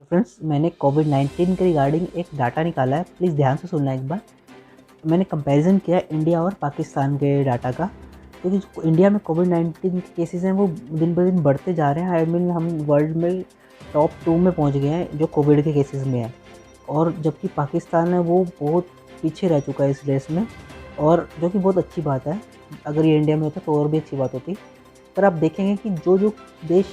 Friends, मैंने कोविड-19 के regarding एक डाटा निकाला है, प्लीज़ ध्यान से सुनना एक बार। मैंने कंपैरिज़न किया इंडिया और पाकिस्तान के डाटा का, क्योंकि जो इंडिया में कोविड-19 के केसेज़ हैं वो दिन ब दिन बढ़ते जा रहे हैं। आई मीन हम वर्ल्ड में टॉप 2 में पहुँच गए हैं जो कोविड के केसेज़ में है, और जबकि पाकिस्तान है वो बहुत पीछे रह चुका है इस रेस में, और जो कि बहुत अच्छी बात है। अगर ये इंडिया में होता तो और भी अच्छी बात होती। पर आप देखेंगे कि जो देश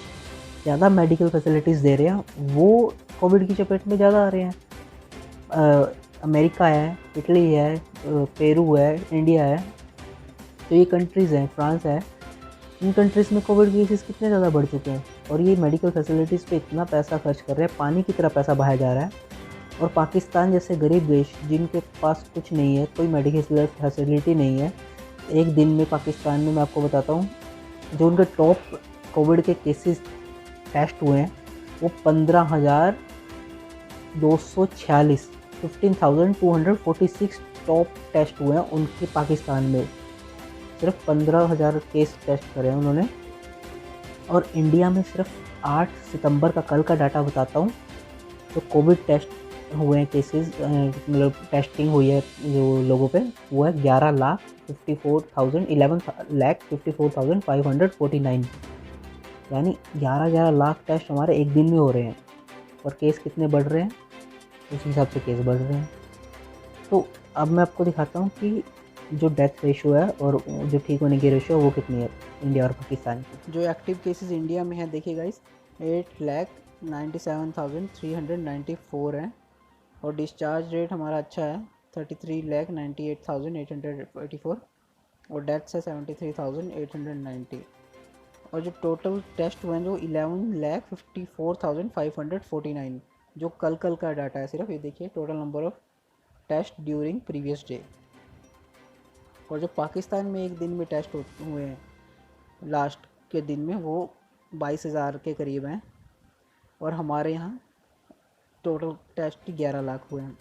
ज़्यादा मेडिकल फैसिलिटीज़ दे रहे हैं वो कोविड की चपेट में ज़्यादा आ रहे हैं। अमेरिका है, इटली है, पेरू है, इंडिया है, तो ये कंट्रीज़ हैं, फ्रांस है। इन कंट्रीज़ में कोविड केसेस कितने ज़्यादा बढ़ चुके हैं, और ये मेडिकल फैसिलिटीज़ पे इतना पैसा खर्च कर रहे हैं, पानी की तरह पैसा बहाया जा रहा है। और पाकिस्तान जैसे गरीब देश जिनके पास कुछ नहीं है, कोई मेडिकल फैसिलिटी नहीं है, एक दिन में पाकिस्तान में मैं आपको बताता हूँ, जो उनके टॉप कोविड के केसेस टेस्ट हुए हैं वो 15,246 15,246 टॉप टेस्ट हुए हैं उनके पाकिस्तान में। सिर्फ 15,000 केस टेस्ट करे हैं उन्होंने। और इंडिया में सिर्फ 8 सितंबर का, कल का डाटा बताता हूँ, तो कोविड टेस्ट हुए हैं केसेस, मतलब टेस्टिंग हुई है जो लोगों पे, वो है 11,54,549, यानी 11 लाख टेस्ट हमारे एक दिन में हो रहे हैं। और केस कितने बढ़ रहे हैं, उस हिसाब से केस बढ़ रहे हैं। तो अब मैं आपको दिखाता हूँ कि जो डेथ रेशियो है और जो ठीक होने की रेशियो है वो कितनी है इंडिया और पाकिस्तान की। जो एक्टिव केसेस इंडिया में है देखिए गाइस, 8,97,394 हैं, और डिस्चार्ज रेट हमारा अच्छा है, 33,98,884, और डेथ्स है 73,890। और जो टोटल टेस्ट हुए हैं जो 11,54,549, जो कल का डाटा है सिर्फ, ये देखिए total number of test during previous day. और जो पाकिस्तान में एक दिन में टेस्ट हुए हैं लास्ट के दिन में, वो 22,000 के करीब हैं, और हमारे यहाँ टोटल टेस्ट 11 लाख हुए हैं।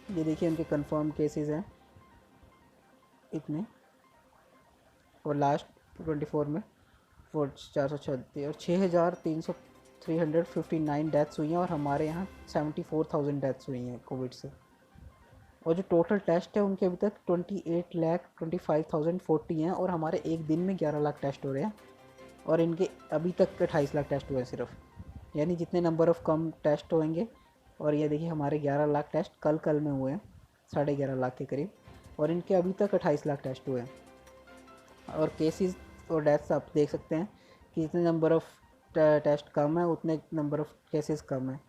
ये देखिए उनके कंफर्म केसेस हैं इतने, और लास्ट 24 में 436 और 359 डेथ्स हुई हैं, और हमारे यहाँ 74,000 डेथ्स हुई हैं कोविड से। और जो टोटल टेस्ट है उनके अभी तक 28,25,040 हैं, और हमारे एक दिन में 11 लाख टेस्ट हो रहे हैं, और इनके अभी तक के 28 लाख टेस्ट हुए हैं सिर्फ, यानी जितने नंबर ऑफ कम टेस्ट होंगे। और ये देखिए हमारे 11 लाख टेस्ट कल में हुए हैं, 11.5 लाख के करीब, और इनके अभी तक 28 लाख टेस्ट हुए हैं। और केसेस और डेथ्स आप देख सकते हैं कि जितने नंबर ऑफ टेस्ट कम है उतने नंबर ऑफ केसेस कम है,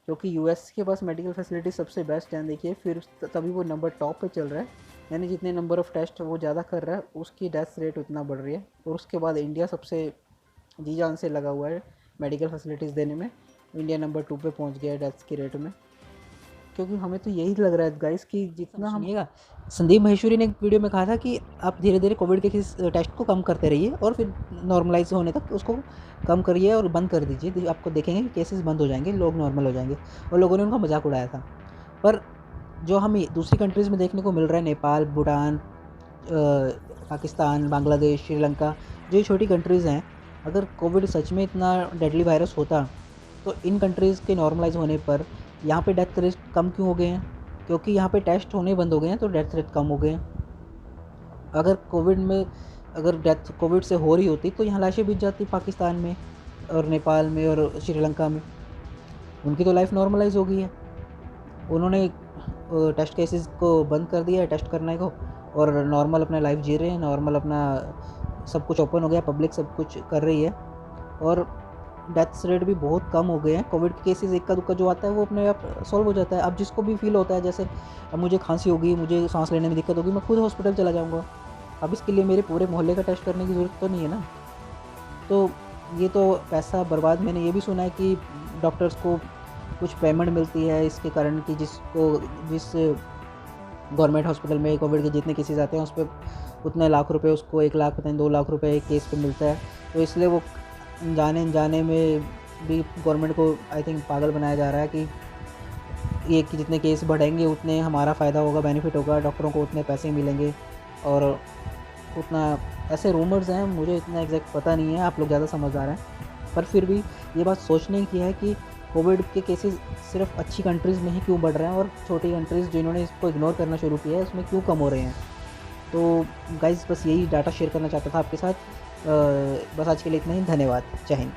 क्योंकि यूएस के पास मेडिकल फैसिलिटी सबसे बेस्ट है। देखिए फिर तभी वो नंबर टॉप पे चल रहा है, यानी जितने नंबर ऑफ टेस्ट वो ज़्यादा कर रहा है उसकी डेथ रेट उतना बढ़ रही है। और उसके बाद इंडिया सबसे जी जान से लगा हुआ है मेडिकल फैसिलिटीज़ देने में, इंडिया नंबर 2 पे पहुंच गया है डेथ्स की रेट में। क्योंकि हमें तो यही लग रहा है गाइस कि जितना हम सुनिएगा, संदीप महेश्वरी ने एक वीडियो में कहा था कि आप धीरे धीरे कोविड के टेस्ट को कम करते रहिए और फिर नॉर्मलाइज होने तक उसको कम करिए और बंद कर दीजिए, आपको देखेंगे कि केसेस बंद हो जाएंगे, लोग नॉर्मल हो जाएंगे। और लोगों ने उनका मजाक उड़ाया था। पर जो हमें दूसरी कंट्रीज़ में देखने को मिल रहा है, नेपाल, भूटान, पाकिस्तान, बांग्लादेश, श्रीलंका, जो ये छोटी कंट्रीज़ हैं, अगर कोविड सच में इतना डेडली वायरस होता तो इन कंट्रीज़ के नॉर्मलाइज होने पर यहाँ पे डेथ रेट कम क्यों हो गए हैं? क्योंकि यहाँ पे टेस्ट होने बंद हो गए हैं, तो डेथ रेट कम हो गए हैं। अगर डेथ कोविड से हो रही होती तो यहाँ लाशें बिक जाती पाकिस्तान में और नेपाल में और श्रीलंका में। उनकी तो लाइफ नॉर्मलाइज हो गई है, उन्होंने टेस्ट केसेस को बंद कर दिया है टेस्ट करने को, और नॉर्मल अपना लाइफ जी रहे हैं, नॉर्मल अपना सब कुछ ओपन हो गया, पब्लिक सब कुछ कर रही है, और डेथ्स रेट भी बहुत कम हो गए हैं। कोविड के केसेस इक्का दुक्का जो आता है वो अपने आप सॉल्व हो जाता है। अब जिसको भी फील होता है जैसे अब मुझे खांसी होगी, मुझे सांस लेने में दिक्कत होगी, मैं खुद हॉस्पिटल चला जाऊँगा। अब इसके लिए मेरे पूरे मोहल्ले का टेस्ट करने की ज़रूरत तो नहीं है ना। तो ये तो पैसा बर्बाद। मैंने ये भी सुना है कि डॉक्टर्स को कुछ पेमेंट मिलती है इसके कारण कि जिस गवर्नमेंट हॉस्पिटल में कोविड के जितने केसेस आते हैं उस पर उतने लाख रुपए, उसको 1 लाख पता नहीं 2 लाख रुपए एक केस पे मिलता है। तो इसलिए वो जाने में भी गवर्नमेंट को आई थिंक पागल बनाया जा रहा है कि ये कि जितने केस बढ़ेंगे उतने हमारा फ़ायदा होगा, बेनिफिट होगा, डॉक्टरों को उतने पैसे मिलेंगे, और उतना, ऐसे रूमर्स हैं, मुझे इतना एग्जैक्ट पता नहीं है, आप लोग ज़्यादा समझदार हैं। पर फिर भी ये बात सोचने की है कि कोविड के केसेस सिर्फ़ अच्छी कंट्रीज़ में ही क्यों बढ़ रहे हैं और छोटी कंट्रीज़ जिन्होंने इसको इग्नोर करना शुरू किया है उसमें क्यों कम हो रहे हैं। तो गाइज़ बस यही डाटा शेयर करना चाहता था आपके साथ। बस आज के लिए इतना ही। धन्यवाद। जय हिंद।